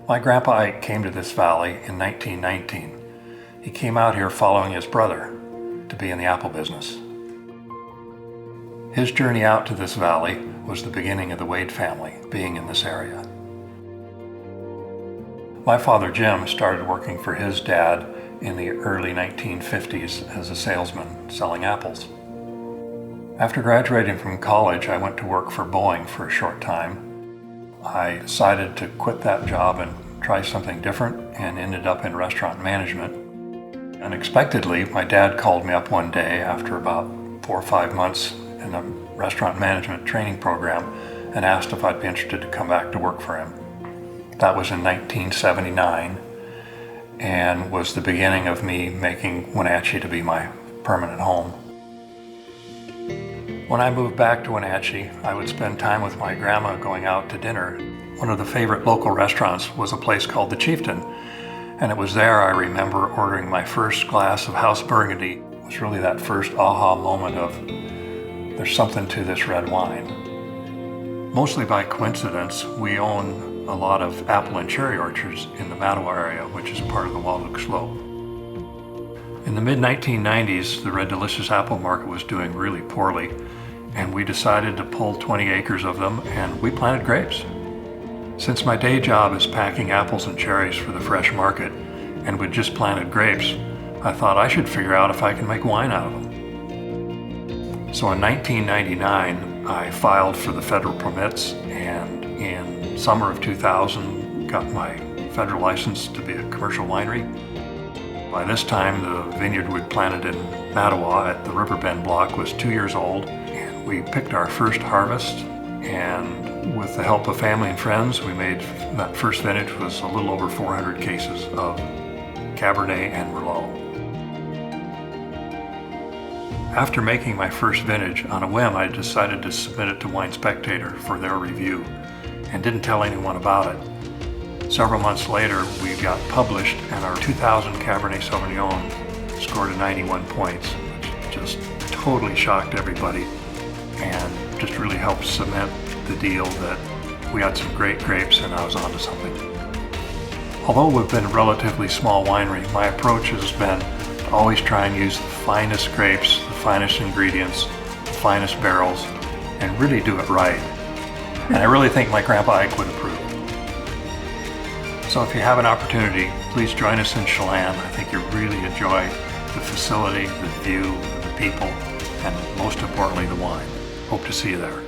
My grandpa Ike came to this valley in 1919. He came out here following his brother to be in the apple business. His journey out to this valley was the beginning of the Wade family being in this area. My father Jim started working for his dad in the early 1950s as a salesman selling apples. After graduating from college, I went to work for Boeing for a short time. I decided to quit that job and try something different and ended up in restaurant management. Unexpectedly, my dad called me up one day after about 4 or 5 months in a restaurant management training program and asked if I'd be interested to come back to work for him. That was in 1979 and was the beginning of me making Wenatchee to be my permanent home. When I moved back to Wenatchee, I would spend time with my grandma going out to dinner. One of the favorite local restaurants was a place called The Chieftain, and it was there I remember ordering my first glass of house Burgundy. It was really that first aha moment of, there's something to this red wine. Mostly by coincidence, we own a lot of apple and cherry orchards in the Mattawa area, which is part of the Waldook Slope. In the mid-1990s, the Red Delicious apple market was doing really poorly, and we decided to pull 20 acres of them and we planted grapes. Since my day job is packing apples and cherries for the fresh market and we'd just planted grapes, I thought I should figure out if I can make wine out of them. So in 1999, I filed for the federal permits, and in summer of 2000, got my federal license to be a commercial winery. By this time, the vineyard we'd planted in Mattawa at the Riverbend block was 2 years old, and we picked our first harvest, and with the help of family and friends, we made that first vintage was a little over 400 cases of Cabernet and Merlot. After making my first vintage, on a whim, I decided to submit it to Wine Spectator for their review and didn't tell anyone about it. Several months later, we got published, and our 2000 Cabernet Sauvignon scored a 91 points, which just totally shocked everybody and just really helped cement the deal that we had some great grapes and I was onto something. Although we've been a relatively small winery, my approach has been to always try and use the finest grapes, the finest ingredients, the finest barrels, and really do it right. And I really think my grandpa Ike would approve. So if you have an opportunity, please join us in Chelan. I think you'll really enjoy the facility, the view, the people, and most importantly, the wine. Hope to see you there.